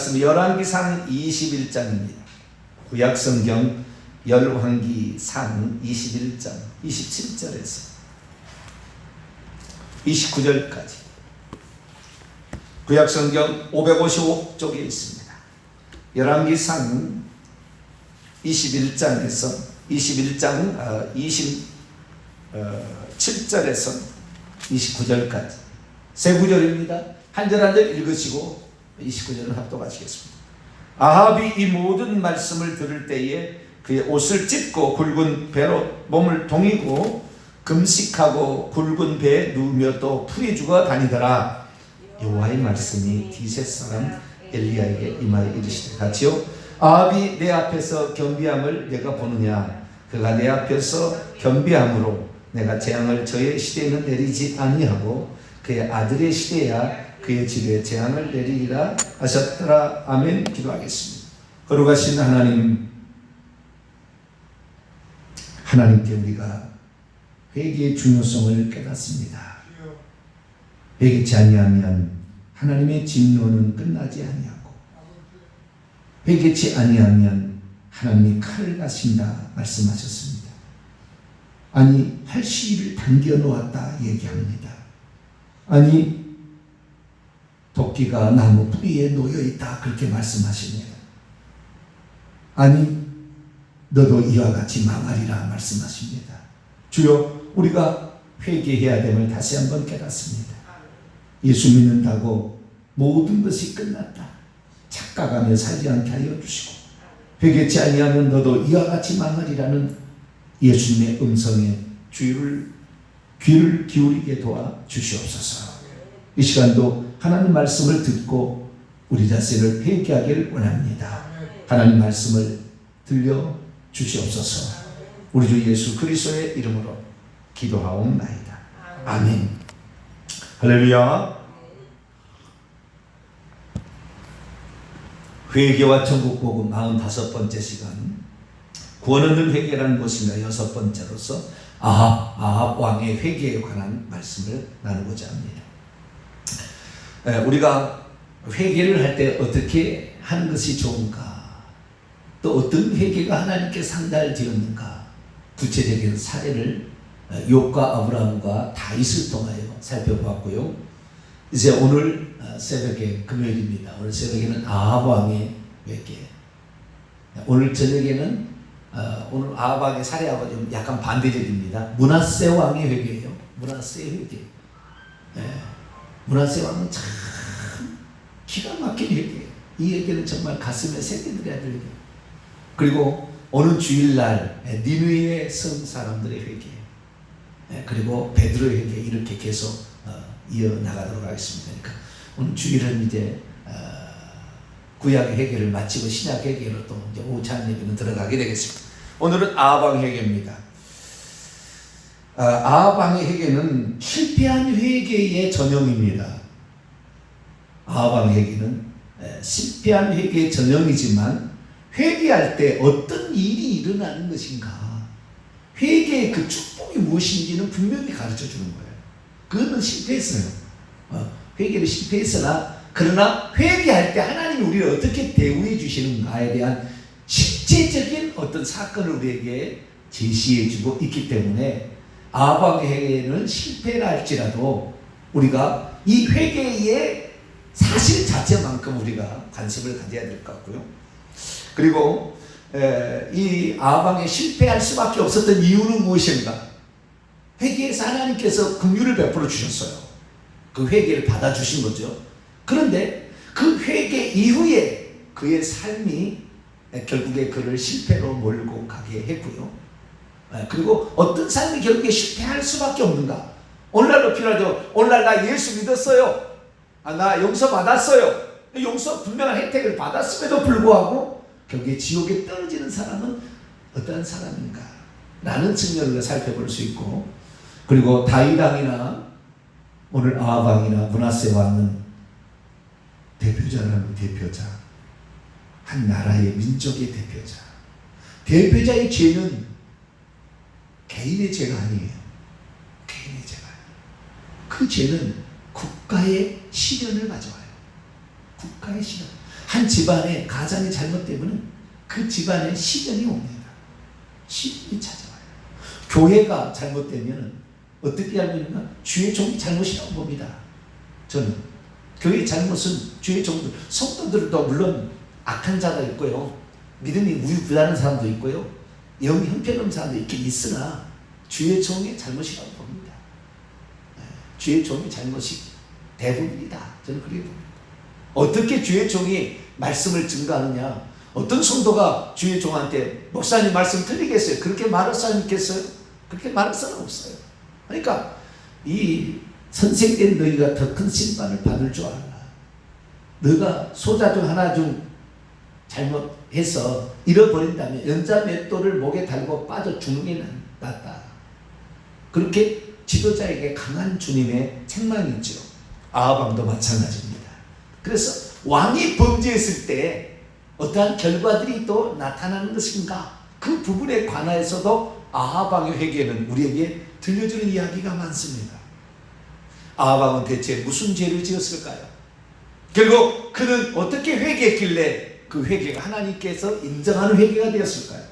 말씀 열왕기상 21장입니다. 구약성경 열왕기상 21장 27절에서 29절까지 구약성경 555쪽에 있습니다. 열왕기상 21장에서 27절에서 29절까지 세 구절입니다. 한 절 한 절 읽으시고 29절은 합독하시겠습니다. 아합이 이 모든 말씀을 들을 때에 그의 옷을 찢고 굵은 배로 몸을 동이고 금식하고 굵은 배에 누우며 또 풀이 죽어 다니더라. 여호와의 말씀이 디셋 사람 엘리야에게 임하여 이르시되 같이요. 아합이 내 앞에서 겸비함을 내가 보느냐. 그가 내 앞에서 겸비함으로 내가 재앙을 저의 시대에는 내리지 아니하고 그의 아들의 시대야 그의 집에 재앙을 내리리라 하셨더라. 아멘. 기도하겠습니다. 거룩하신 하나님께 우리가 회개의 중요성을 깨닫습니다. 회개치 아니하면 하나님의 진노는 끝나지 아니하고 회개치 아니하면 하나님이 칼을 가신다 말씀하셨습니다. 아니 활시위를 당겨 놓았다 얘기합니다. 아니 도끼가 나무 뿌리에 놓여 있다 그렇게 말씀하십니다. 아니 너도 이와 같이 망하리라 말씀하십니다. 주여 우리가 회개해야 됨을 다시 한번 깨닫습니다. 예수 믿는다고 모든 것이 끝났다 착각하며 살지 않게 하여 주시고 회개치 아니하면 너도 이와 같이 망하리라는 예수님의 음성에 귀를 기울이게 도와 주시옵소서. 이 시간도 하나님 말씀을 듣고 우리 자신을 회개하기를 원합니다. 하나님 말씀을 들려 주시옵소서. 우리 주 예수 그리스도의 이름으로 기도하옵나이다. 아멘. 할렐루야. 회개와 천국복음 45번째 시간 구원 얻는 회개라는 것입니다. 6번째로서 아합 왕의 회개에 관한 말씀을 나누고자 합니다. 우리가 회개를 할 때 어떻게 하는 것이 좋은가, 또 어떤 회개가 하나님께 상달되었는가, 구체적인 사례를 욥과 아브라함과 다윗을 통하여 살펴보았고요. 이제 오늘 새벽에 금요일입니다. 오늘 새벽에는 아합 왕의 회개. 오늘 저녁에는 오늘 아합 왕의 사례하고 좀 약간 반대적입니다. 므낫세 왕의 회개예요. 므낫세 회개. 므낫세 왕은 참 기가 막힌 회개예요. 이 회개는 정말 가슴에 새겨들어야 될 회개. 그리고 오늘 주일날 니느웨의 성 사람들의 회개, 그리고 베드로의 회개, 이렇게 계속 이어나가도록 하겠습니다. 그러니까 오늘 주일은 이제 구약의 회개를 마치고 신약 회개로 또 이제 오찬 예배는 들어가게 되겠습니다. 오늘은 아합 왕의 회개입니다. 아합 왕의 회개는 실패한 회개의 전형입니다. 아합 왕의 회개는 실패한 회개의 전형이지만 회개할 때 어떤 일이 일어나는 것인가, 회개의 그 축복이 무엇인지는 분명히 가르쳐 주는 거예요. 그거는 실패했어요. 회개를 실패했으나 그러나 회개할 때 하나님이 우리를 어떻게 대우해 주시는가에 대한 실제적인 어떤 사건을 우리에게 제시해 주고 있기 때문에 아합 왕의 회개는 실패라 할지라도 우리가 이 회개의 사실 자체만큼 우리가 관심을 가져야 될 것 같고요. 그리고 이 아합 왕이 실패할 수밖에 없었던 이유는 무엇인가? 회개에서 하나님께서 긍휼을 베풀어 주셨어요. 그 회개를 받아주신 거죠. 그런데 그 회개 이후에 그의 삶이 결국에 그를 실패로 몰고 가게 했고요. 그리고 어떤 삶이 결국에 실패할 수밖에 없는가? 오늘날도 필요하죠. 오늘날 나 예수 믿었어요. 나 용서 받았어요. 용서 분명한 혜택을 받았음에도 불구하고 결국에 지옥에 떨어지는 사람은 어떠한 사람인가? 라는 측면을 살펴볼 수 있고, 그리고 다윗 왕이나 오늘 아합 왕이나 므낫세 왕은 대표자라는 대표자, 한 나라의 민족의 대표자. 대표자의 죄는 개인의 죄가 아니에요. 개인의 죄가 아니에요. 그 죄는 국가의 시련을 가져와요. 국가의 시련. 한 집안의 가장이 잘못되면 그 집안에 시련이 옵니다. 시련이 찾아와요. 교회가 잘못되면 어떻게 알고 있나? 주의 종이 잘못이라고 봅니다. 저는 교회의 잘못은 주의 종들, 성도들도 물론 악한 자가 있고요, 믿음이 우유부단한 사람도 있고요, 영이 형편없는 사람도 있긴 있으나 주의 종의 잘못이라고 봅니다. 주의 종의 잘못이 대부분이다. 저는 그렇게 봅니다. 어떻게 주의 종이 말씀을 증거하느냐? 어떤 성도가 주의 종한테 목사님 말씀 틀리겠어요? 그렇게 말할 사람 있겠어요? 그렇게 말할 사람 없어요. 그러니까 이 선생된 너희가 더 큰 심판을 받을 줄 알아. 너가 소자 중 하나 중 잘못해서 잃어버린다면 연자 맷돌을 목에 달고 빠져 죽는 게 낫다. 그렇게 지도자에게 강한 주님의 책망이 있죠. 아하방도 마찬가지입니다. 그래서 왕이 범죄했을 때 어떠한 결과들이 또 나타나는 것인가, 그 부분에 관하여서도 아하방의 회개는 우리에게 들려주는 이야기가 많습니다. 아하방은 대체 무슨 죄를 지었을까요? 결국 그는 어떻게 회개했길래 그 회개가 하나님께서 인정하는 회개가 되었을까요?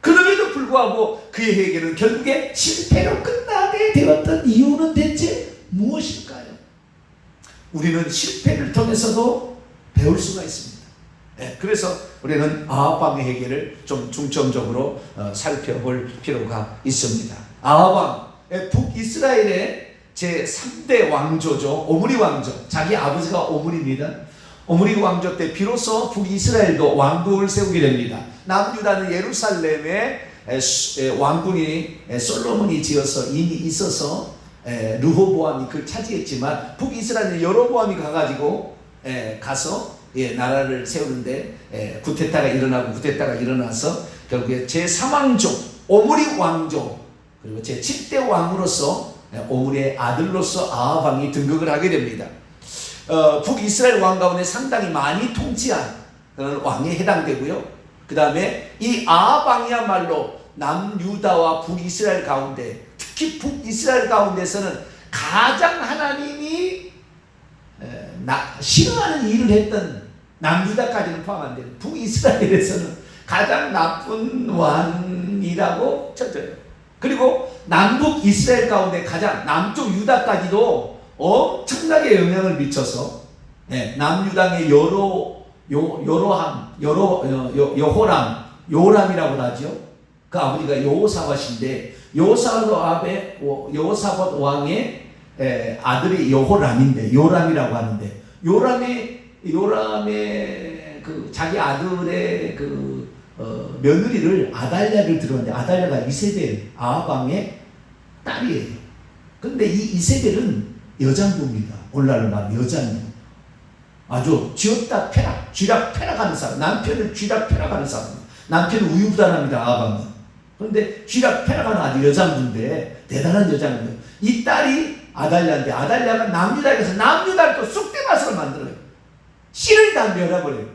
그럼에도 불구하고 그의 회개는 결국에 실패로 끝나게 되었던 이유는 대체 무엇일까요? 우리는 실패를 통해서도 배울 수가 있습니다. 그래서 우리는 아하방의 회개를 좀 중점적으로 살펴볼 필요가 있습니다. 아하방, 북이스라엘의 제3대 왕조죠. 오므리 왕조. 자기 아버지가 오므리입니다. 오므리 왕조 때 비로소 북이스라엘도 왕국을 세우게 됩니다. 남유다는 예루살렘에 왕궁이 솔로몬이 지어서 이미 있어서 르호보암이 그걸 차지했지만 북이스라엘은 여로보암이 가가지고 가서 나라를 세우는데 쿠데타가 일어나서 결국에 제3왕조 오므리 왕조, 그리고 제7대 왕으로서 오므리의 아들로서 아하방이 등극을 하게 됩니다. 북이스라엘 왕 가운데 상당히 많이 통치한 그런 왕에 해당되고요. 그 다음에 이 아하방이야말로 남유다와 북이스라엘 가운데, 특히 북이스라엘 가운데서는 가장 하나님이 싫어하는 일을 했던, 남유다까지는 포함 안 되는 북이스라엘에서는 가장 나쁜 왕이라고 쳐져요. 그리고 남북 이스라엘 가운데 가장 남쪽 유다까지도 엄청나게 영향을 미쳐서 남유당의 요람이라고 하죠. 그 아버지가 여호사밧인데 여호사밧 왕의 아들이 여호람인데, 요람이라고 하는데, 요람의 그 자기 아들의 그 며느리를 아달랴를 들었는데, 아달랴가 이세벨 아하방의 딸이에요. 그런데 이 이세벨은 여장부입니다. 오늘날로 말하면 여장부. 아주 쥐락펴락하는 사람, 남편을 쥐락펴락하는 사람. 남편은 우유부단합니다. 아하방은. 그런데 쥐락펴락하는 아주 여장부인데 대단한 여장부예요. 이 딸이 아달랴인데, 아달랴가 남유다에 가서 남유다를 또 쑥대밭으로 만들어요. 씨를 다 멸해버려요.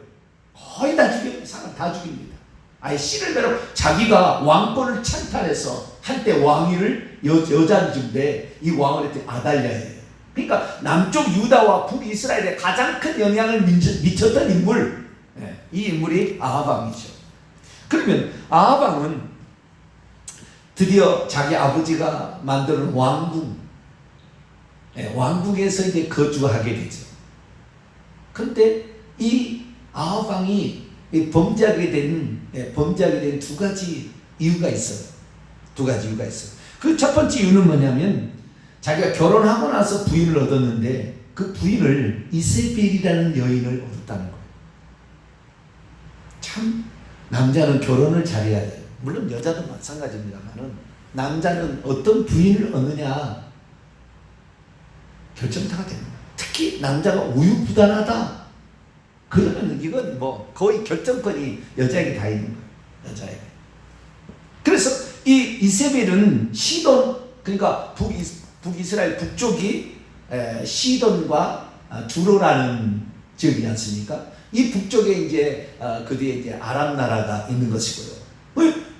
거의 다 죽여요. 사람 다 죽입니다. 아예 씨를 멸하고 자기가 왕권을 찬탈해서 한때 왕위를 여잔주인데 이 왕을 했더니 아달랴예요. 그러니까 남쪽 유다와 북이스라엘에 가장 큰 영향을 미쳤던 인물, 이 인물이 아하방이죠. 그러면 아하방은 드디어 자기 아버지가 만드는 왕궁에서 이제 거주하게 되죠. 그런데 이 아하방이 범죄하게 된 두 가지 이유가 있어요. 그 첫 번째 이유는 뭐냐면, 자기가 결혼하고 나서 부인을 얻었는데 그 부인을 이세벨이라는 여인을 얻었다는 거예요. 참, 남자는 결혼을 잘해야 돼요. 물론 여자도 마찬가지입니다만은 남자는 어떤 부인을 얻느냐 결정타가 됩니다. 특히 남자가 우유부단하다, 그러면 이건 뭐 거의 결정권이 여자에게 다 있는 거예요. 여자에게. 그래서 이 이세벨은 시돈, 그러니까 북이스라엘 북쪽이 시돈과 두로라는 지역이지 않습니까? 이 북쪽에 이제 그 뒤에 이제 아람 나라가 있는 것이고요.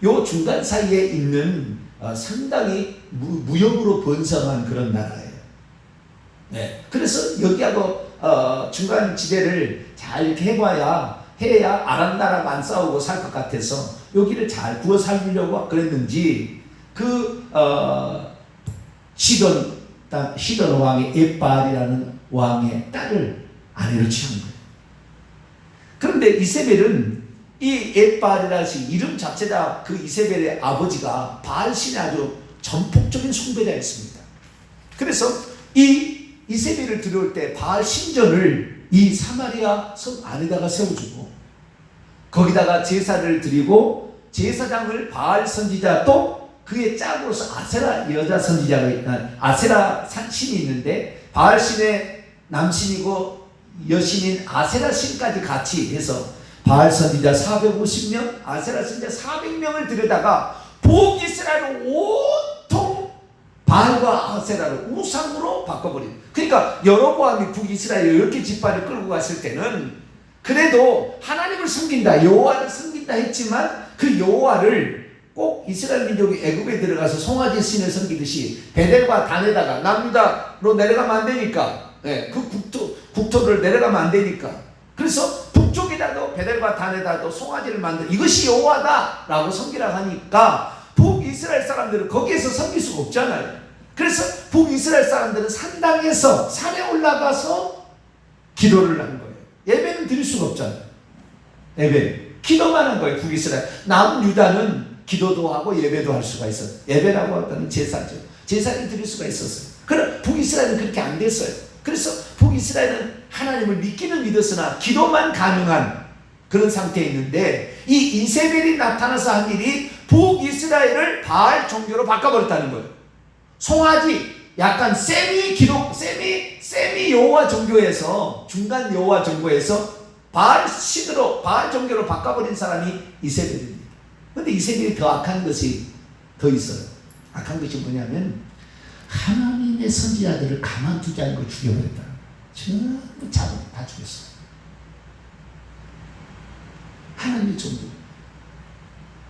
요 중간 사이에 있는 상당히 무역으로 번성한 그런 나라예요. 그래서 여기하고 중간 지대를 잘 이렇게 해야 아람 나라가 안 싸우고 살 것 같아서 여기를 잘 구워 살리려고 그랬는지 시돈 왕의 엣바알이라는 왕의 딸을 아내로 취한 거예요. 그런데 이세벨은 이 엣바알이라는 이름 자체가 그 이세벨의 아버지가 바알 신의 아주 전폭적인 숭배자였습니다. 그래서 이 이세벨을 들여올 때 바알 신전을 이 사마리아 성 안에다가 세워주고 거기다가 제사를 드리고 제사장을 바알 선지자 또 그의 짝으로서 아세라 여자 선지자가 아세라 신이 있는데 바알 신의 남신이고 여신인 아세라 신까지 같이 해서 바알 선지자 450명 아세라 선지자 400명을 들여다가 북이스라엘 온통 바알과 아세라를 우상으로 바꿔버린. 그러니까 여로보암이 북이스라엘 10개 지파를 끌고 갔을 때는 그래도 하나님을 섬긴다 여호와를 섬긴다 했지만 그 여호와를 꼭 이스라엘 민족이 애굽에 들어가서 송아지 신을 섬기듯이 베델과 단에다가 남유다로 내려가면 안 되니까 그 국토를 내려가면 안 되니까 그래서 북쪽에다도 베델과 단에다도 송아지를 만들 이것이 여호와다라고 섬기라고 하니까 북이스라엘 사람들은 거기에서 섬길 수가 없잖아요. 그래서 북이스라엘 사람들은 산당에서 산에 올라가서 기도를 하는 거예요. 예배는 드릴 수가 없잖아요. 예배 기도만 한 거예요. 북이스라엘 남유다는 기도도 하고 예배도 할 수가 있어요. 예배라고 하면 제사죠. 제사를 드릴 수가 있었어요. 그럼 북이스라엘은 그렇게 안 됐어요. 그래서 북이스라엘은 하나님을 믿기는 믿었으나 기도만 가능한 그런 상태에 있는데 이 이세벨이 나타나서 한 일이 북이스라엘을 바알 종교로 바꿔버렸다는 거예요. 송아지 약간 세미 여호와 종교에서 중간 여호와 종교에서 바알 신으로 바알 종교로 바꿔버린 사람이 이세벨입니다. 그런데 이세벨이 더 악한 것이 더 있어요. 악한 것이 뭐냐면 하나님의 선지자들을 가만두지 않고 죽여버렸다. 전부 잡아 다 죽였어요. 하나님의 종교.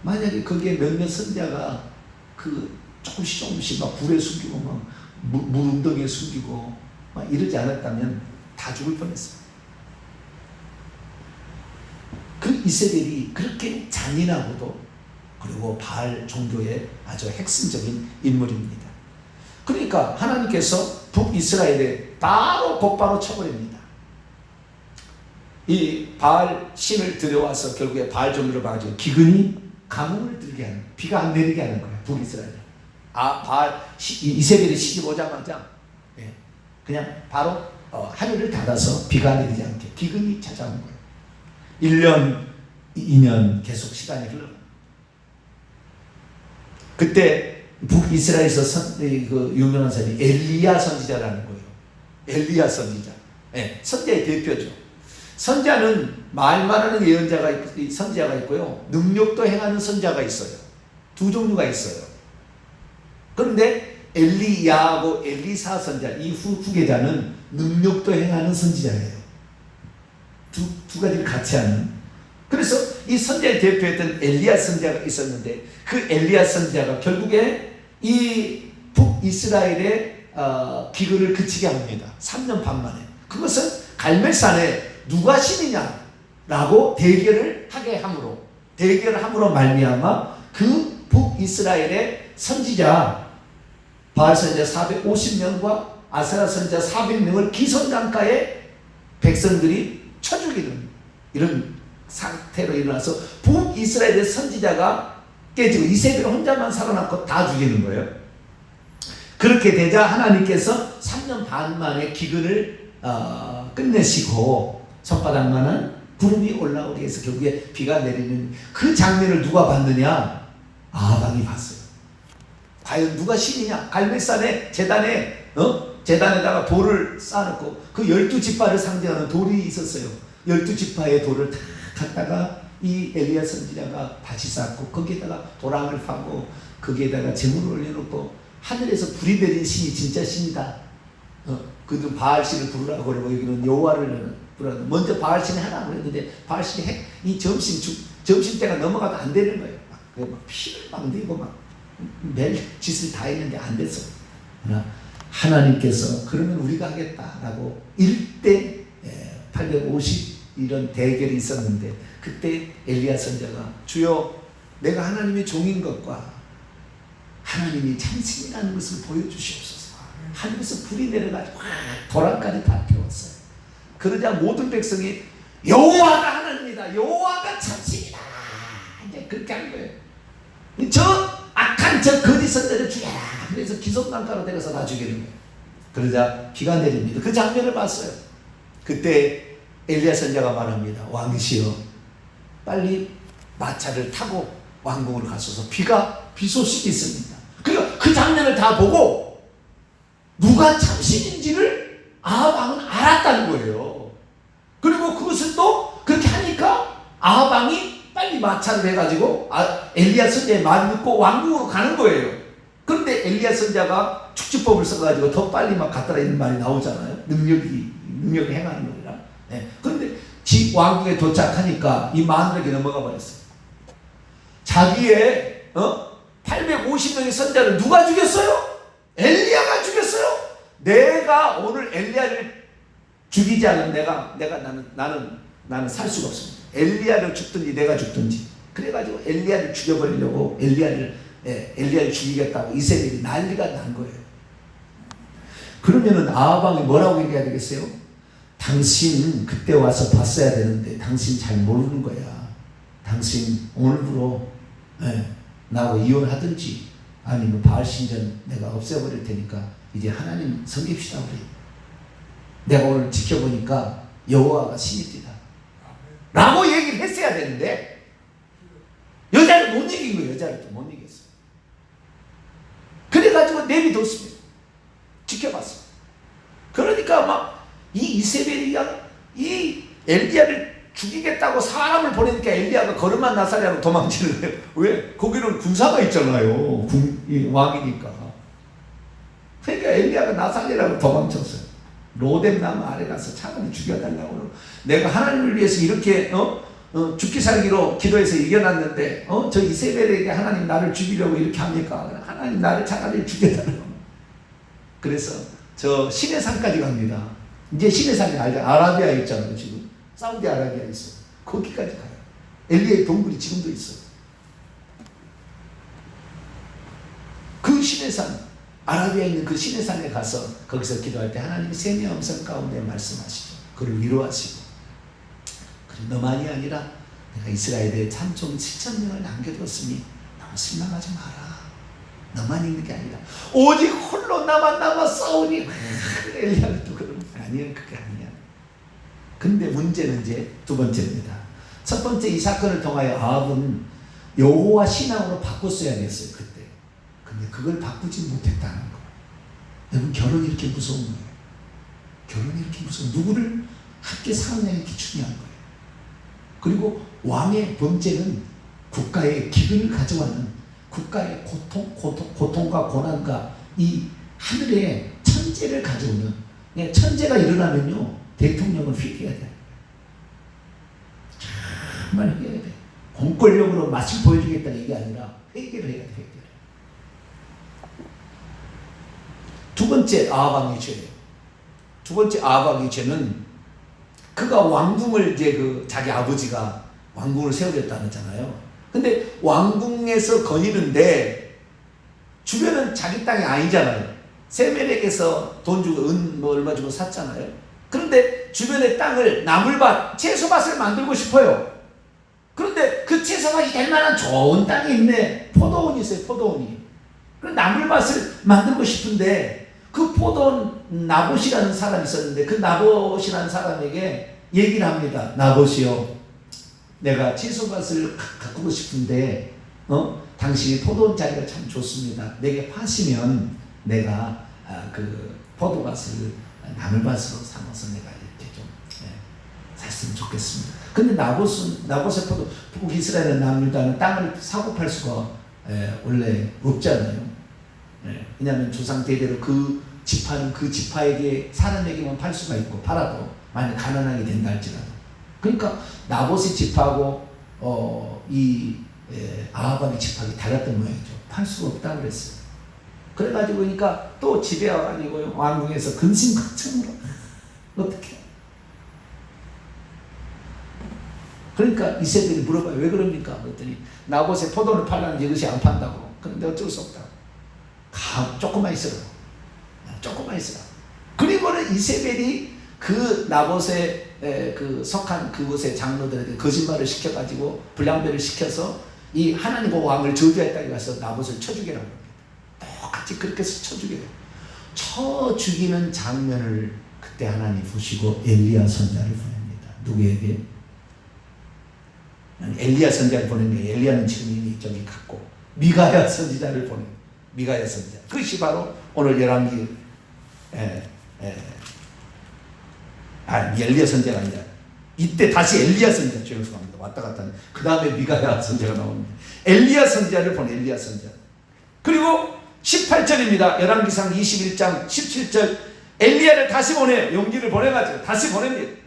만약에 거기에 몇몇 선지자가 조금씩 막 불에 숨기고 막 물웅덩이에 숨기고 막 이러지 않았다면 다 죽을 뻔했어요. 그 이세벨이 그렇게 잔인하고도 그리고 바알 종교의 아주 핵심적인 인물입니다. 그러니까 하나님께서 북이스라엘에 곧바로 쳐버립니다. 이 바알 신을 들여와서 결국에 바알 종교를 봐가지고 기근이 가뭄을 들게 하는 비가 안 내리게 하는 거예요. 북이스라엘. 이세벨이 시집 오자마자 그냥 바로 하늘을 닫아서 비가 내리지 않게 기근이 찾아온 거예요. 1년, 2년 계속 시간이 흘러요. 그때 북이스라엘에서 그 유명한 사람이 엘리야 선지자라는 거예요. 엘리야 선지자. 선지자의 대표죠. 선지자는 말만 하는 선지자가 있고요. 능력도 행하는 선지자가 있어요. 두 종류가 있어요. 그런데 엘리야하고 엘리사 선지자, 이 후계자는 능력도 행하는 선지자예요. 두 가지를 같이 하는. 그래서 이 선지자의 대표였던 엘리야 선지자가 있었는데 그 엘리야 선지자가 결국에 이 북이스라엘의 기근을 그치게 합니다. 3년 반 만에. 그것은 갈멜산에 누가 신이냐라고 대결을 함으로 말미암아 그 북이스라엘의 선지자 바알 선지자 450명과 아세라 선지자 400명을 기선강가에 백성들이 쳐 죽이는 이런 상태로 일어나서 북이스라엘의 선지자가 깨지고 이세벨 혼자만 살아남고 다 죽이는 거예요. 그렇게 되자 하나님께서 3년 반 만에 기근을 끝내시고 손바닥만한 구름이 올라오게 해서 결국에 비가 내리는 그 장면을 누가 봤느냐? 아방이 봤어요. 과연 누가 신이냐? 갈멜산의 재단에다가 돌을 쌓아놓고 그 12지파를 상징하는 돌이 있었어요. 12지파의 돌을 다 갖다가 이 엘리야 선지자가 다시 쌓고 거기에다가 도랑을 파고 거기에다가 제물을 올려놓고 하늘에서 불이 내린 신이 진짜 신이다. 그는 바알 신을 부르라고 그러고 여기는 여호와를 부르라고. 먼저 바알 신이 하라고 그랬는데 바알 신이 이 점심 때가 넘어가도 안 되는 거예요. 막 피를 막 내고 막 매일 짓을 다 했는데 안 됐어. 하나님께서 그러면 우리가 하겠다라고 1대 850 이런 대결이 있었는데 그때 엘리야 선지자가 주여 내가 하나님의 종인 것과 하나님이 참신이라는 것을 보여주시옵소서. 하늘에서 불이 내려가지고 도랑까지 다 태웠어요. 그러자 모든 백성이 여호와가 하나님이다, 여호와가 참신이다, 이제 그렇게 한 거예요. 저 악한 저 거짓 선지자를 죽여라. 그래서 기성강가로 데려서 다 죽이는 거예요. 그러자 비가 내립니다. 그 장면을 봤어요. 그때 엘리야 선지자가 말합니다. 왕이시여 빨리 마차를 타고 왕궁으로 가셔서 비 소식이 있습니다. 그러니까 그 장면을 다 보고 누가 참신인지를 아합 왕은 알았다는 거예요. 그리고 그것을 또 그렇게 하니까 아합 왕이 빨리 마차를 해가지고 엘리야 선지자의 말 듣고 왕궁으로 가는 거예요. 그런데 엘리야 선지자가 축지법을 써가지고 더 빨리 막 갔다라 이런 말이 나오잖아요. 능력을 행하는 거라. 네. 그런데 집 왕궁에 도착하니까 이 마누라에게 넘어가 버렸어요. 자기의 850명의 선자를 누가 죽였어요? 엘리야가 죽였어요. 내가 오늘 엘리야를 죽이지 않으면 나는 살 수가 없습니다. 엘리야를 죽든지 내가 죽든지. 그래가지고 엘리야를 죽여버리려고 엘리야를 죽이겠다고 이세벨이 난리가 난 거예요. 그러면은 아합 왕이 뭐라고 얘기해야 되겠어요? 당신 그때 와서 봤어야 되는데 당신 잘 모르는 거야. 당신 오늘부로 나하고 이혼하든지 아니면 바알 신전 내가 없애버릴 테니까 이제 하나님 섬깁시다 우리. 내가 오늘 지켜보니까 여호와가 신이시다 라고 얘기를 했어야 되는데 여자를 못 이긴 거예요. 여자를 또 못 이겼어요. 그래가지고 내비뒀습니다. 지켜봤어요. 그러니까 막 이 이세벨이 이 엘리야를 죽이겠다고 사람을 보내니까 엘리야가 거름한 나사리하고 도망치는 거예요. 왜? 거기는 군사가 있잖아요. 왕이니까. 그러니까 엘리야가 나사리라고 도망쳤어요. 로뎀 나무 아래 가서 차라리 죽여달라고. 내가 하나님을 위해서 이렇게 죽기 살기로 기도해서 이겨놨는데 저 이세벨에게 하나님 나를 죽이려고 이렇게 합니까? 하나님 나를 차라리 죽여달라고. 그래서 저 시내산까지 갑니다. 이제 시내산이 아라비아에 있잖아요. 지금 사우디아라비아에 있어요. 거기까지 가요. 엘리야의 동굴이 지금도 있어요. 그 시내산, 아라비아에 있는 그 시내산에 가서 거기서 기도할 때 하나님이 세미 음성 가운데 말씀하시죠. 그를 위로하시고, 그래 너만이 아니라 내가 이스라엘에 참종 7,000명을 남겨두었으니 너무 실망하지 마라. 너만 있는 게 아니라 오직 홀로 나만 남아 싸우니 엘리야가 또 그러면 아니야, 그게 아니야. 근데 문제는 이제 두 번째입니다. 첫 번째 이 사건을 통하여 아합은 여호와 신앙으로 바꿨어야 됐어요. 그때. 근데 그걸 바꾸지 못했다는 거. 여러분 결혼이 이렇게 무서운 거예요. 결혼이 이렇게 무서운, 누구를 함께 사느냐 이렇게 중요한 거예요. 그리고 왕의 범죄는 국가의 기근을 가져와는, 국가의 고통과 고난과 이 하늘의 천재를 가져오는, 천재가 일어나면요 대통령을 회개해야 돼. 정말 회개해야 돼. 공권력으로 맛을 보여주겠다는 얘기 아니라 회개를 해야 돼. 회개를. 두 번째 아합 왕의 죄예요. 두 번째 아합 왕의 죄는 그가 왕궁을 이제 자기 아버지가 왕궁을 세우겠다는 했잖아요. 근데 왕궁에서 거니는데 주변은 자기 땅이 아니잖아요. 세멜에게서 돈 주고 얼마 주고 샀잖아요. 그런데 주변의 땅을 나물밭, 채소밭을 만들고 싶어요. 그런데 그 채소밭이 될 만한 좋은 땅이 있네. 포도원이 있어요. 포도원이. 그럼 나물밭을 만들고 싶은데 그 포도원 나봇이라는 사람이 있었는데 그 나봇이라는 사람에게 얘기를 합니다. 나봇이요, 내가 채소밭을 가꾸고 싶은데 당신이 포도원 자리가 참 좋습니다. 내게 파시면 내가 그 포도밭을 나물밭으로 삼아서 내가 이렇게 좀 샀으면 좋겠습니다. 근데 나봇의 포도, 북이스라엘의 나물다는 땅을 사고 팔 수가 원래 없잖아요. 왜냐하면 조상 대대로 그 지파는 그 지파에게 사람에게만 팔 수가 있고, 팔아도 만약 가난하게 된다 할지라도. 그러니까 나봇의 지파하고 아합의 지파가 달랐던 모양이죠. 팔 수가 없다고 그랬어요. 그래가지고 그러니까 또 집에 와가지고 왕궁에서 근심걱정으로 어떻게 그러니까 이세벨이 물어봐요. 왜 그럽니까? 그랬더니 나봇의 포도를 팔라는데 이것이 안 판다고. 그런데 어쩔 수 없다. 조금만 있어라. 조금만 있어라. 그리고는 이세벨이 그 나봇의 그 속한 그곳의 장로들에게 거짓말을 시켜가지고 불량배를 시켜서 이 하나님과 왕을 저주했다고 해서 나봇을 쳐 죽이라고 합니다. 똑같이 그렇게 해서 쳐 죽여요. 쳐 죽이는 장면을 그때 하나님 보시고 엘리야 선자를 보냅니다. 누구에게? 엘리야 선자를 보낸 게 엘리야는 지금 이미 저기 갔고 미가야 선지자를 보낸 미가야 선지자. 그것이 바로 오늘 열왕기 엘리야 선지자가 아니라 이때 다시 엘리야 선지자 죄송합니다. 왔다 갔다 하는 그 다음에 미가야 선지자가 나옵니다. 엘리야 선지자를 보내 엘리야 선지자. 그리고 18절입니다. 열왕기상 21장 17절 엘리야를 다시 보내요. 용기를 보내가지고 다시 보냅니다.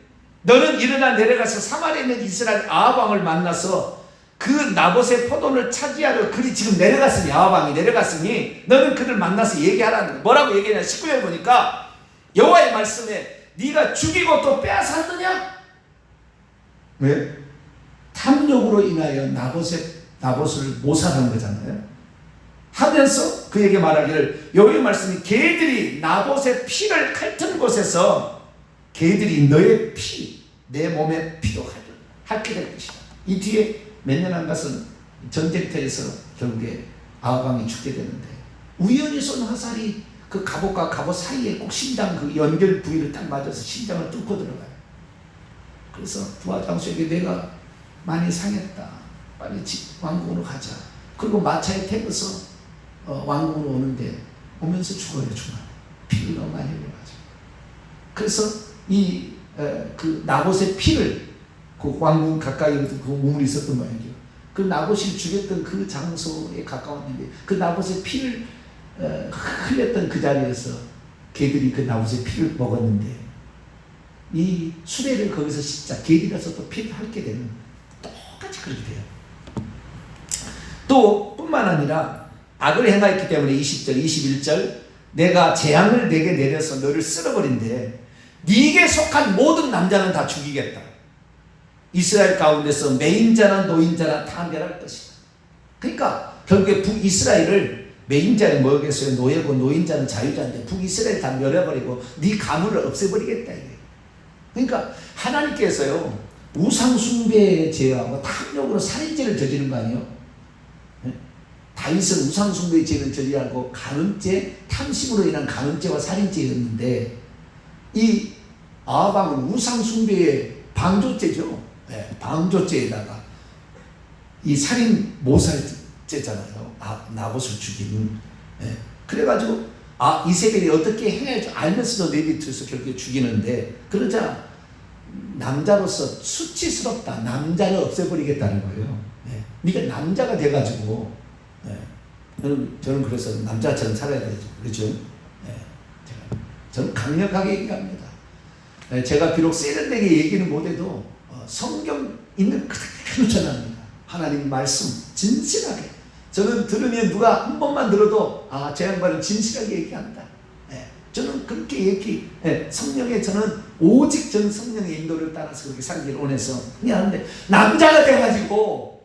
너는 일어나 내려가서 사마리아에 있는 이스라엘 아합 왕을 만나서 그 나봇의 포도를 차지하러 그리 지금 내려갔으니 아합 왕이 내려갔으니 너는 그를 만나서 얘기하라는 거예요. 뭐라고 얘기하냐 19절 보니까 여호와의 말씀에 네가 죽이고 또 빼앗았느냐? 왜? 탐욕으로 인하여 나봇을 모살한 거잖아요. 하면서 그에게 말하기를 여호와의 말씀이 개들이 나봇의 피를 핥은 곳에서 개들이 너의 피, 내 몸의 피도 핥게 될 것이다. 이 뒤에 몇 년 안 가서 전쟁터에서 결국에 아합 왕이 죽게 되는데 우연히 쏜 화살이 그 갑옷과 갑옷 사이에 꼭 심장 그 연결 부위를 딱 맞아서 심장을 뚫고 들어가요. 그래서 부하장수에게 내가 많이 상했다. 빨리 왕궁으로 가자. 그리고 마차에 태워서 왕궁으로 오는데 오면서 죽어요. 피를 너무 많이 흘려가지고. 그래서 그 나봇의 피를 그 왕궁 가까이 그 우물이 있었던 모양이죠. 그 나봇이 죽였던 그 장소에 가까웠는데 그 나봇의 피를 흘렸던 그 자리에서 개들이 그 나봇의 피를 먹었는데 이 수레를 거기서 씻자 개들이라서 또 피를 핥게 되는 똑같이 그렇게 돼요. 또 뿐만 아니라 악을 행하였기 때문에 20절 21절 내가 재앙을 내게 내려서 너를 쓸어버린데 네게 속한 모든 남자는 다 죽이겠다. 이스라엘 가운데서 매인자나 노인자나 다 멸할 것이다. 그러니까 결국에 북이스라엘을 매인자는 뭐겠어요? 노예고 노인자는 자유자인데 북이스라엘 다 멸해버리고 네 가문을 없애버리겠다. 이게. 그러니까 하나님께서요 우상숭배의 죄하고 탐욕으로 살인죄를 저지른 거 아니에요? 네? 다윗은 우상숭배의 죄를 저지르고 간음죄, 탐심으로 인한 간음죄와 살인죄였는데 이 아합 왕은 우상숭배의 방조죄죠. 네, 방조죄에다가 이 살인 모살죄잖아요. 나봇을 죽이는. 네. 그래가지고 이세벨이 어떻게 행할 줄 알면서도 내비쳐서 결국에 죽이는데 그러자 남자로서 수치스럽다. 남자를 없애버리겠다는 거예요. 네. 네가 남자가 돼가지고 네. 저는 그래서 남자처럼 살아야 되죠. 그렇죠? 네. 저는 강력하게 얘기합니다. 네. 제가 비록 세련되게 얘기는 못해도 성경 있는 그대로 전합니다. 하나님 말씀 진실하게. 저는 들으면 누가 한 번만 들어도 저 양반은 진실하게 얘기한다. 네. 저는 그렇게 성령의 저는 오직 전 성령의 인도를 따라서 그렇게 살기를 원해서 그냥 하는데 남자가 돼가지고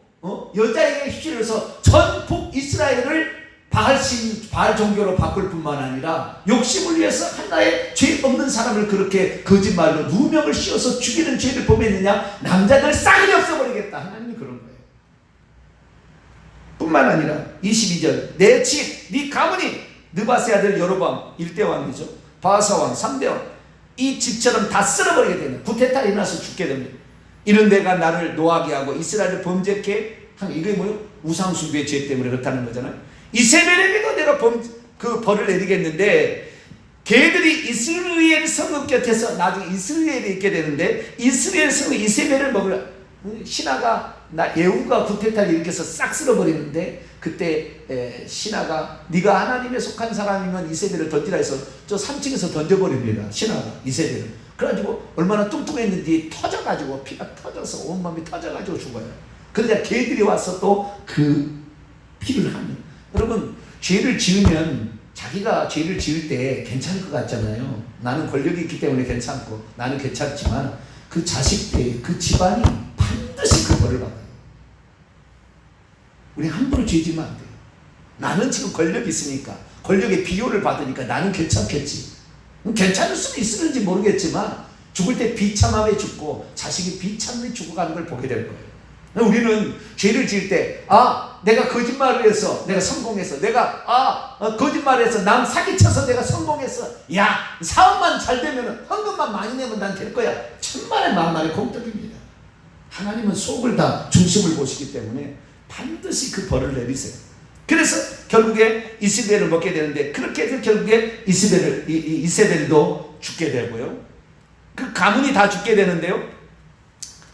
여자에게 휩쓸려서 전 북이스라엘을 바알 종교로 바꿀 뿐만 아니라 욕심을 위해서 하나의 죄 없는 사람을 그렇게 거짓말로 누명을 씌워서 죽이는 죄를 범했느냐? 남자들 싹이 없애버리겠다. 하나님이 그런 거예요. 뿐만 아니라 22절 내 집, 네 가문이 느바세 아들 여로보암 1대 왕이죠. 바하사 왕 3대 왕 이 집처럼 다 쓸어버리게 되는 구테타가 일어나서 죽게 됩니다. 이런 데가 나를 노하게 하고 이스라엘을 범죄케 하는 이게 뭐예요? 우상숭배의 죄 때문에 그렇다는 거잖아요. 이세벨에게도 내가 그 벌을 내리겠는데 걔들이 이스라엘 성읍 곁에서 나중에 이스라엘에 있게 되는데 이스라엘 성읍 이세벨을 먹을 신하가 예후가 구테타를 일으켜서 싹 쓸어버리는데 그때 신하가 네가 하나님에 속한 사람이면 이세벨을 던지라 해서 저 3층에서 던져버립니다. 신하가 이세벨을. 그래가지고 얼마나 뚱뚱했는지 터져가지고 피가 터져서 온몸이 터져가지고 죽어요. 그러자 걔들이 와서 또 그 피를 하면 여러분 죄를 지으면 자기가 죄를 지을 때 괜찮을 것 같잖아요. 나는 권력이 있기 때문에 괜찮고 나는 괜찮지만 그 자식 때 그 집안이 반드시 벌을 받아요. 우리 함부로 죄지면 안 돼요. 나는 지금 권력이 있으니까, 권력의 비호를 받으니까 나는 괜찮겠지. 괜찮을 수도 있을지 모르겠지만 죽을 때 비참함에 죽고 자식이 비참함에 죽어가는 걸 보게 될 거예요. 우리는 죄를 지을 때 내가 거짓말을 해서 내가 성공했어. 내가 거짓말을 해서 남 사기쳐서 내가 성공했어. 야, 사업만 잘 되면 헌금만 많이 내면 난 될 거야. 천만의 만만의 공덕입니다. 하나님은 속을 다 중심을 보시기 때문에 반드시 그 벌을 내리세요. 그래서 결국에 이스벨을 먹게 되는데, 그렇게 해서 결국에 이세벨도 죽게 되고요. 그 가문이 다 죽게 되는데요.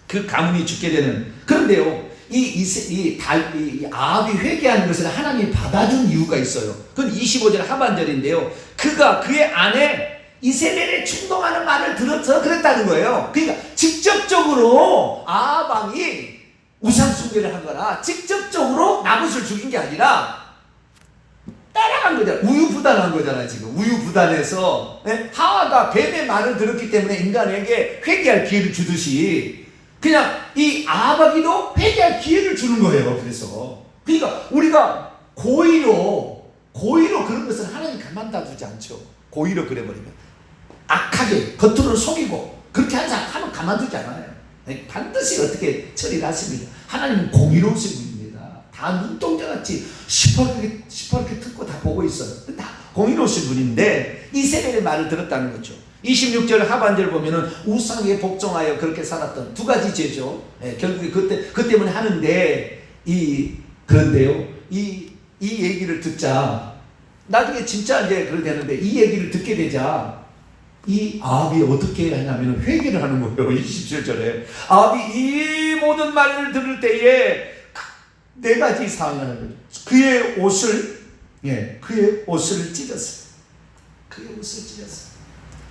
그 가문이 죽게 되는, 그런데요, 이 아합이 회개하는 것을 하나님이 받아준 이유가 있어요. 그건 25절 하반절인데요. 그가 그의 아내 이세벨에 충동하는 말을 들어서 그랬다는 거예요. 그러니까 직접적으로 아합 왕이 우상 숭배를 하거나 직접적으로 나봇을 죽인 게 아니라 따라간 거잖아요. 우유부단한 거잖아요. 지금 우유부단해서 하와가 뱀의 말을 들었기 때문에 인간에게 회개할 기회를 주듯이 그냥 이 아합에게도 회개할 기회를 주는 거예요. 그래서 그러니까 우리가 고의로 그런 것을 하나님 가만다 두지 않죠. 고의로 그래버리면 악하게 겉으로 속이고 그렇게 하면 가만두지 않아요. 반드시 어떻게 처리를 하십니다. 하나님은 공의로우신 분입니다. 다 눈동자같이 시퍼렇게 듣고 다 보고 있어요. 다 공의로우신 분인데 이세벨의 말을 들었다는 거죠. 26절 하반절 보면은 우상에 복종하여 그렇게 살았던 두 가지 죄죠. 결국에 그 때문에 하는데 그런데요. 이 얘기를 듣자 나중에 진짜 이제 그렇게 되는데 이 얘기를 듣게 되자 이 아합이 어떻게 하냐면 회개를 하는 거예요. 27절에 아합이 이 모든 말을 들을 때에 네 가지 상황을 하는 거죠. 그의 옷을 찢었어요.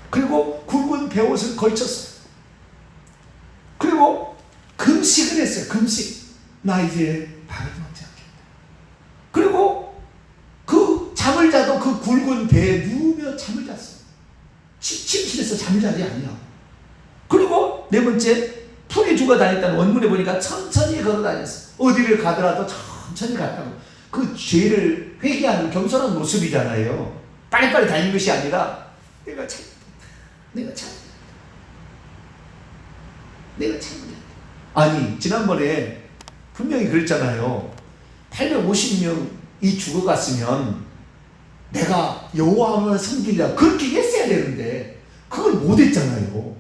그리고 굵은 베옷을 걸쳤어요. 그리고 금식을 했어요. 금식. 나 이제 밥을 먹지 않겠다. 그리고 그 잠을 자도 그 굵은 배에 누우며 잠을 잤어요. 침실에서 잠을 자지 아니야. 그리고 네 번째, 풀이 죽어 다녔다는 원문에 보니까 천천히 걸어 다녔어. 어디를 가더라도 천천히 갔다고. 그 죄를 회개하는 겸손한 모습이잖아요. 빨리빨리 다니는 것이 아니라 내가 잘못했다. 아니 지난번에 분명히 그랬잖아요. 850명이 죽어갔으면 내가 여호와를 섬기려 그렇게 했어야 되는데 그걸 못했잖아요.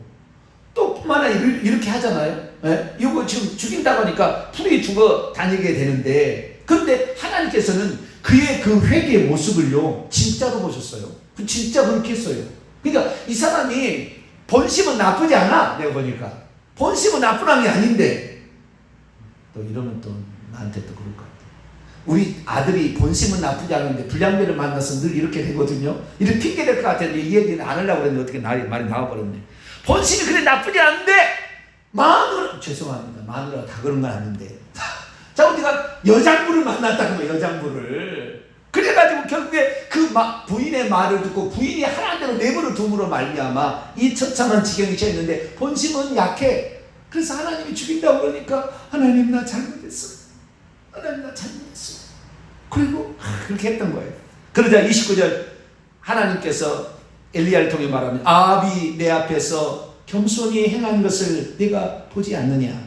또 뿐만 아니라 이렇게 하잖아요. 이거 지금 죽인다고 하니까 풀이 죽어 다니게 되는데, 그런데 하나님께서는 그의 그 회개의 모습을요 진짜로 보셨어요. 진짜 그렇게 했어요. 그러니까 이 사람이 본심은 나쁘지 않아. 내가 보니까 본심은 나쁜 왕이 아닌데, 또 이러면 또 나한테 또 그럴 것 같아. 우리 아들이 본심은 나쁘지 않은데 불량배를 만나서 늘 이렇게 되거든요. 이렇게 핑계 될 것 같았는데 이 얘기는 안 하려고 했는데 어떻게 말이 나와버렸네. 본심이 그래 나쁘지 않은데 죄송합니다. 마누라가 다 그런 건 아닌데 자, 우리가 여장부를 만났다는 거예요. 여장부를. 그래가지고 결국에 그 부인의 말을 듣고 부인이 하나대로 내버려 둠으로 말미암아 이 처참한 지경이 처했는데 본심은 약해. 그래서 하나님이 죽인다고 그러니까 하나님 나 잘못했어. 그리고 그렇게 했던 거예요. 그러자 29절 하나님께서 엘리야를 통해 말하면 아합이 내 앞에서 겸손히 행한 것을 네가 보지 않느냐.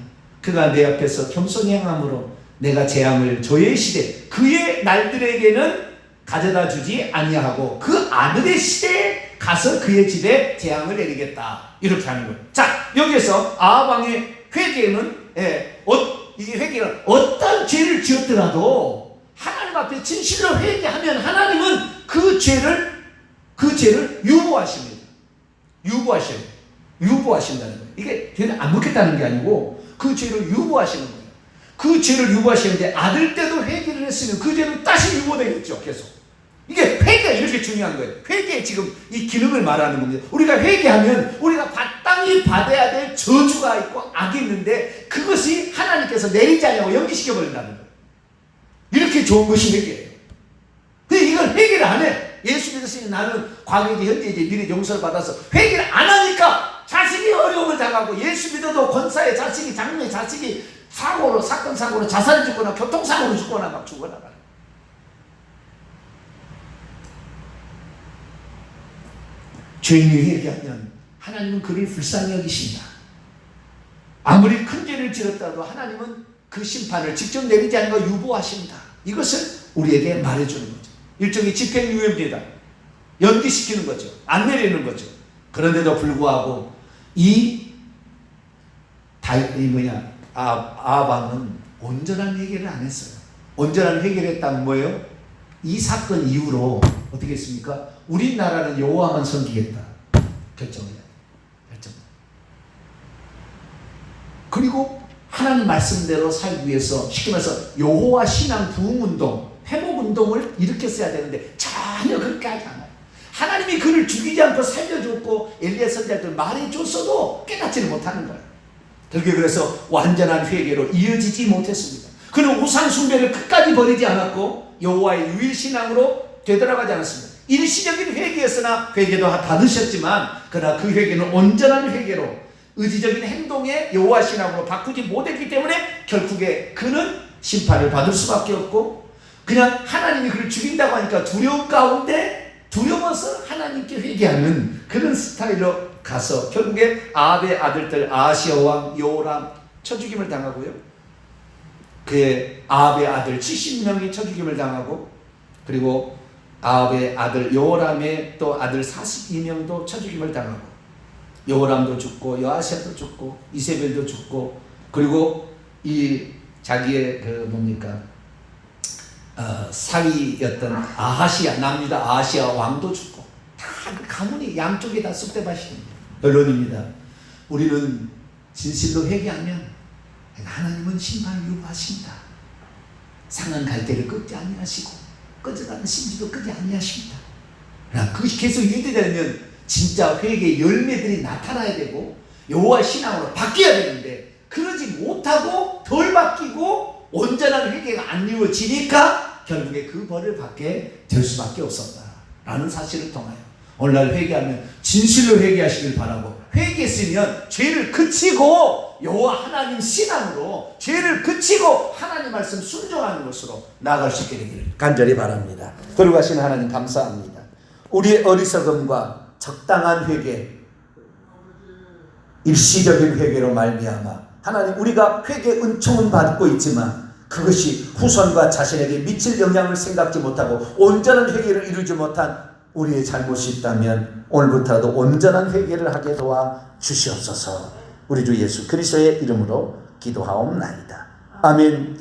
그가 내 앞에서 겸손히 행함으로 내가 재앙을 저의 시대 그의 날들에게는 가져다 주지 아니하고 그 아들의 시대에 가서 그의 집에 재앙을 내리겠다. 이렇게 하는 거예요. 자, 여기에서 아합 왕의 회개는 이 회개는 어떤 죄를 지었더라도 하나님 앞에 진실로 회개하면 하나님은 그 죄를 유보하십니다. 유보하신다는 거예요. 이게 죄를 안 묻겠다는 게 아니고 그 죄를 유보하시는 거예요. 그 죄를 유보하시는데 아들 때도 회개를 했으면 그 죄는 다시 유보되겠죠. 계속. 이게 회개가 이렇게 중요한 거예요. 회개의 지금 이 기능을 말하는 겁니다. 우리가 회개하면 우리가 마땅히 받아야 될 저주가 있고 악이 있는데 그것이 하나님께서 내리지 않냐고 연기시켜버린다는 거예요. 이렇게 좋은 것이 회개예요. 근데 이걸 회개를 안 해. 예수 믿었으니 나는 과거이지 현재이지 미래 용서를 받아서 회개를 안 하니까 자식이 어려움을 당하고 예수 믿어도 권사의 자식이 장로의 자식이 사건 사고로 자살해 죽거나 교통사고로 죽거나 막 죽어나가요. 죄인이 회개하면 하나님은 그를 불쌍히 여기신다. 아무리 큰 죄를 지었다도 하나님은 그 심판을 직접 내리지 않는 거 유보하신다. 이것을 우리에게 말해주는 거죠. 일종의 집행유예입니다. 연기시키는 거죠. 안 내리는 거죠. 그런데도 불구하고 아방은 온전한 회개를 안 했어요. 온전한 회개를 했다는 뭐예요? 이 사건 이후로 어떻게 했습니까? 우리나라는 여호와만 섬기겠다 결정해요. 그리고 하나님 말씀대로 살기 위해서 쉽게 말해서 여호와 신앙 부흥운동, 회복운동을 일으켰어야 되는데 전혀 그렇게 하지 않아요. 하나님이 그를 죽이지 않고 살려줬고 엘리야 선지자들 말해줬어도 깨닫지를 못하는 거예요. 결국에 그래서 완전한 회개로 이어지지 못했습니다. 그는 우상 숭배를 끝까지 버리지 않았고 여호와의 유일신앙으로 되돌아가지 않았습니다. 일시적인 회개였으나 회개도 받으셨지만 그러나 그 회개는 온전한 회개로 의지적인 행동에 여호와 신앙으로 바꾸지 못했기 때문에 결국에 그는 심판을 받을 수밖에 없고 그냥 하나님이 그를 죽인다고 하니까 두려움 가운데 두려워서 하나님께 회개하는 그런 스타일로 가서 결국에 아합의 아들들 아하시야 왕 요람 쳐죽임을 당하고요. 그의 아합의 아들 70명이 쳐죽임을 당하고 그리고 아합의 아들 요람의 또 아들 42명도 쳐죽임을 당하고 여호람도 죽고 여아시아도 죽고 이세벨도 죽고 그리고 이 자기의 사위였던 아하시아 남유다 아하시아 왕도 죽고 다 그 가문이 양쪽에 다 쑥대밭입니다. 결론입니다. 우리는 진실로 회개하면 하나님은 심판을 유보하신다. 상한 갈대를 꺾지 아니하시고 꺼져가는 심지도 끄지 아니하십니다. 그것이 계속 유지되면 진짜 회개의 열매들이 나타나야 되고 여호와 신앙으로 바뀌어야 되는데 그러지 못하고 덜 바뀌고 온전한 회개가 안 이루어지니까 결국에 그 벌을 받게 될 수밖에 없었다라는 사실을 통하여 오늘날 회개하면 진실로 회개하시길 바라고 회개했으면 죄를 그치고 여호와 하나님 신앙으로 죄를 그치고 하나님 말씀 순종하는 것으로 나아갈 수 있게 되기를 간절히 바랍니다. 거룩하신 하나님 감사합니다. 우리의 어리석음과 적당한 회개, 일시적인 회개로 말미암아 하나님 우리가 회개 은총은 받고 있지만 그것이 후손과 자신에게 미칠 영향을 생각지 못하고 온전한 회개를 이루지 못한 우리의 잘못이 있다면 오늘부터라도 온전한 회개를 하게 도와 주시옵소서. 우리 주 예수 그리스도의 이름으로 기도하옵나이다. 아멘.